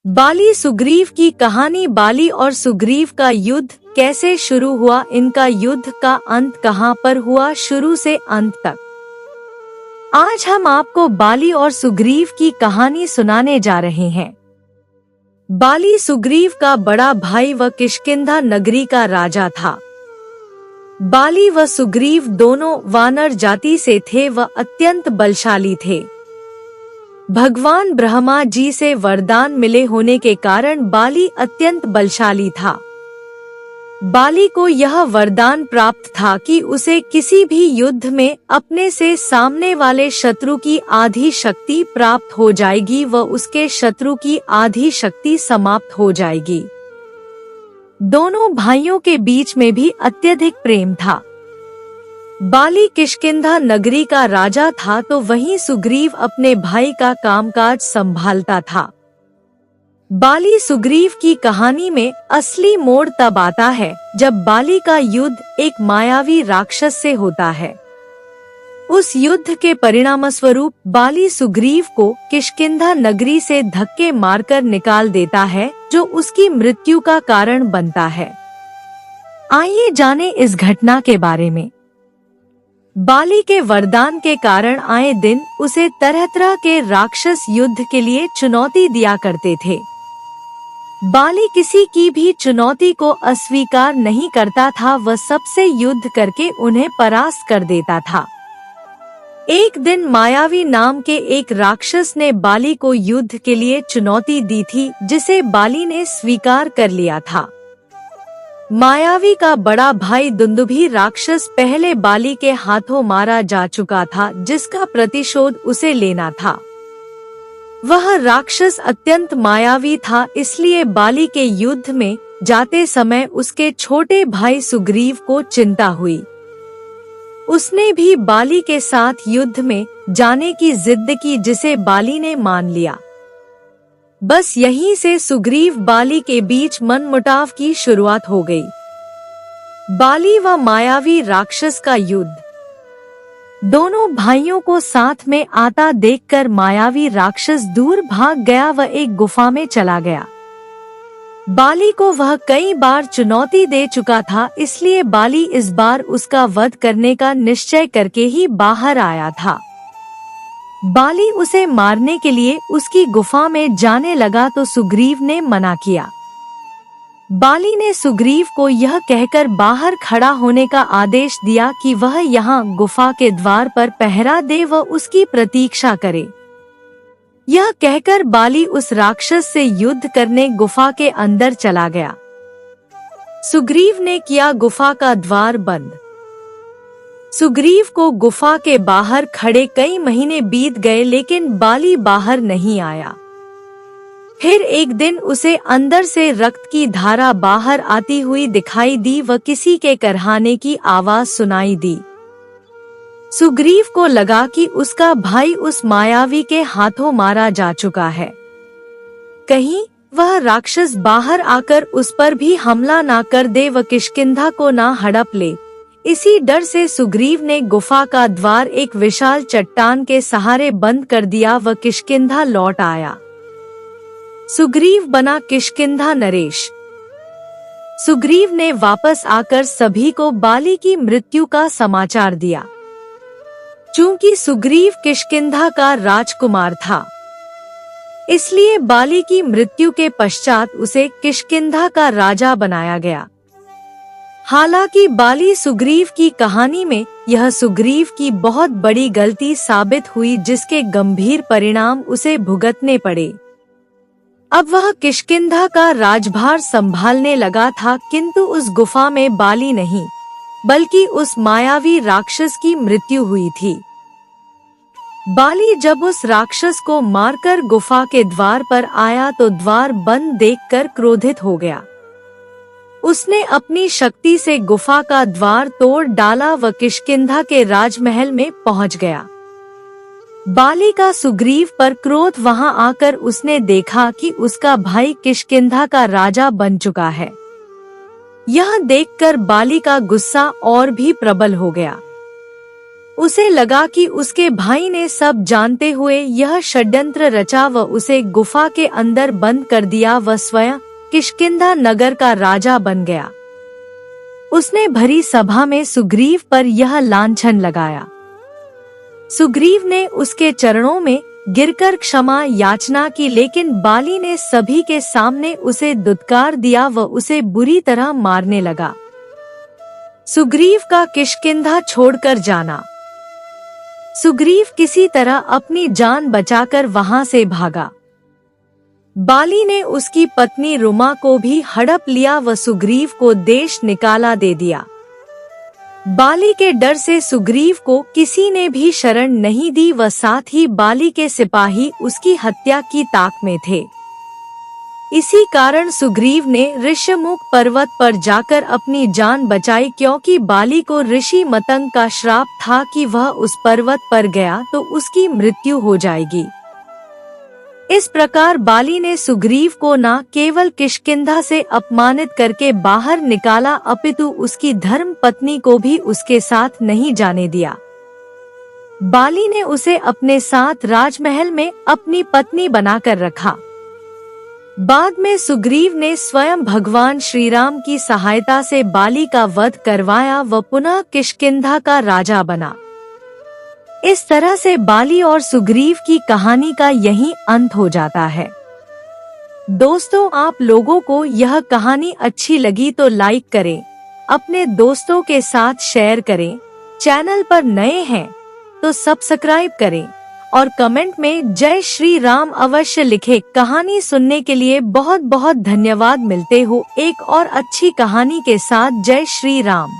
बाली सुग्रीव की कहानी। बाली और सुग्रीव का युद्ध कैसे शुरू हुआ, इनका युद्ध का अंत कहां पर हुआ, शुरू से अंत तक। आज हम आपको बाली और सुग्रीव की कहानी सुनाने जा रहे हैं। बाली सुग्रीव का बड़ा भाई व किष्किंधा नगरी का राजा था। बाली व सुग्रीव दोनों वानर जाति से थे व अत्यंत बलशाली थे। भगवान ब्रह्मा जी से वरदान मिले होने के कारण बाली अत्यंत बलशाली था। बाली को यह वरदान प्राप्त था कि उसे किसी भी युद्ध में अपने से सामने वाले शत्रु की आधी शक्ति प्राप्त हो जाएगी व उसके शत्रु की आधी शक्ति समाप्त हो जाएगी। दोनों भाइयों के बीच में भी अत्यधिक प्रेम था। बाली किष्किंधा नगरी का राजा था तो वहीं सुग्रीव अपने भाई का कामकाज संभालता था। बाली सुग्रीव की कहानी में असली मोड़ तब आता है जब बाली का युद्ध एक मायावी राक्षस से होता है। उस युद्ध के परिणामस्वरूप बाली सुग्रीव को किष्किंधा नगरी से धक्के मारकर निकाल देता है, जो उसकी मृत्यु का कारण बनता है। आइए जानें इस घटना के बारे में। बाली के वरदान के कारण आए दिन उसे तरह तरह के राक्षस युद्ध के लिए चुनौती दिया करते थे। बाली किसी की भी चुनौती को अस्वीकार नहीं करता था, वह सबसे युद्ध करके उन्हें परास्त कर देता था। एक दिन मायावी नाम के एक राक्षस ने बाली को युद्ध के लिए चुनौती दी थी, जिसे बाली ने स्वीकार कर लिया था। मायावी का बड़ा भाई दुंदुभी राक्षस पहले बाली के हाथों मारा जा चुका था, जिसका प्रतिशोध उसे लेना था। वह राक्षस अत्यंत मायावी था, इसलिए बाली के युद्ध में जाते समय उसके छोटे भाई सुग्रीव को चिंता हुई। उसने भी बाली के साथ युद्ध में जाने की जिद की, जिसे बाली ने मान लिया। बस यहीं से सुग्रीव बाली के बीच मनमुटाव की शुरुआत हो गई। बाली व मायावी राक्षस का युद्ध। दोनों भाइयों को साथ में आता देखकर मायावी राक्षस दूर भाग गया व एक गुफा में चला गया। बाली को वह कई बार चुनौती दे चुका था, इसलिए बाली इस बार उसका वध करने का निश्चय करके ही बाहर आया था। बाली उसे मारने के लिए उसकी गुफा में जाने लगा तो सुग्रीव ने मना किया। बाली ने सुग्रीव को यह कहकर बाहर खड़ा होने का आदेश दिया कि वह यहाँ गुफा के द्वार पर पहरा दे व उसकी प्रतीक्षा करे। यह कहकर बाली उस राक्षस से युद्ध करने गुफा के अंदर चला गया। सुग्रीव ने किया गुफा का द्वार बंद। सुग्रीव को गुफा के बाहर खड़े कई महीने बीत गए, लेकिन बाली बाहर नहीं आया। फिर एक दिन उसे अंदर से रक्त की धारा बाहर आती हुई दिखाई दी व किसी के करहाने की आवाज सुनाई दी। सुग्रीव को लगा कि उसका भाई उस मायावी के हाथों मारा जा चुका है। कहीं वह राक्षस बाहर आकर उस पर भी हमला ना कर दे व किष्किंधा को ना हड़प ले। इसी डर से सुग्रीव ने गुफा का द्वार एक विशाल चट्टान के सहारे बंद कर दिया व किष्किंधा लौट आया। सुग्रीव बना किष्किंधा नरेश। सुग्रीव ने वापस आकर सभी को बाली की मृत्यु का समाचार दिया। चूंकि सुग्रीव किष्किंधा का राजकुमार था, इसलिए बाली की मृत्यु के पश्चात उसे किष्किंधा का राजा बनाया गया। हालांकि बाली सुग्रीव की कहानी में यह सुग्रीव की बहुत बड़ी गलती साबित हुई, जिसके गंभीर परिणाम उसे भुगतने पड़े। अब वह किष्किंधा का राजभार संभालने लगा था, किंतु उस गुफा में बाली नहीं बल्कि उस मायावी राक्षस की मृत्यु हुई थी। बाली जब उस राक्षस को मारकर गुफा के द्वार पर आया तो द्वार बंद देखकर क्रोधित हो गया। उसने अपनी शक्ति से गुफा का द्वार तोड़ डाला व किष्किंधा के राजमहल में पहुंच गया। बाली का सुग्रीव पर क्रोध वहां आकर उसने देखा कि उसका भाई किष्किंधा का राजा बन चुका है। यह देखकर बाली का गुस्सा और भी प्रबल हो गया। उसे लगा कि उसके भाई ने सब जानते हुए यह षड्यंत्र रचा व उसे गुफा के अंदर बंद कर दिया व स्वयं किष्किंधा नगर का राजा बन गया। उसने भरी सभा में सुग्रीव पर यह लांछन लगाया। सुग्रीव ने उसके चरणों में गिरकर क्षमा याचना की, लेकिन बाली ने सभी के सामने उसे दुत्कार दिया व उसे बुरी तरह मारने लगा। सुग्रीव का किष्किंधा छोड़कर जाना। सुग्रीव किसी तरह अपनी जान बचाकर वहां से भागा। बाली ने उसकी पत्नी रुमा को भी हड़प लिया व सुग्रीव को देश निकाला दे दिया। बाली के डर से सुग्रीव को किसी ने भी शरण नहीं दी व साथ ही बाली के सिपाही उसकी हत्या की ताक में थे। इसी कारण सुग्रीव ने ऋष्यमुख पर्वत पर जाकर अपनी जान बचाई, क्योंकि बाली को ऋषि मतंग का श्राप था कि वह उस पर्वत पर गया तो उसकी मृत्यु हो जाएगी। इस प्रकार बाली ने सुग्रीव को न केवल किष्किंधा से अपमानित करके बाहर निकाला, अपितु उसकी धर्म पत्नी को भी उसके साथ नहीं जाने दिया। बाली ने उसे अपने साथ राजमहल में अपनी पत्नी बनाकर रखा। बाद में सुग्रीव ने स्वयं भगवान श्री राम की सहायता से बाली का वध करवाया व पुनः किष्किंधा का राजा बना। इस तरह से बाली और सुग्रीव की कहानी का यही अंत हो जाता है। दोस्तों, आप लोगों को यह कहानी अच्छी लगी तो लाइक करें, अपने दोस्तों के साथ शेयर करें, चैनल पर नए हैं तो सब्सक्राइब करें और कमेंट में जय श्री राम अवश्य लिखें। कहानी सुनने के लिए बहुत बहुत धन्यवाद। मिलते हो एक और अच्छी कहानी के साथ। जय श्री राम।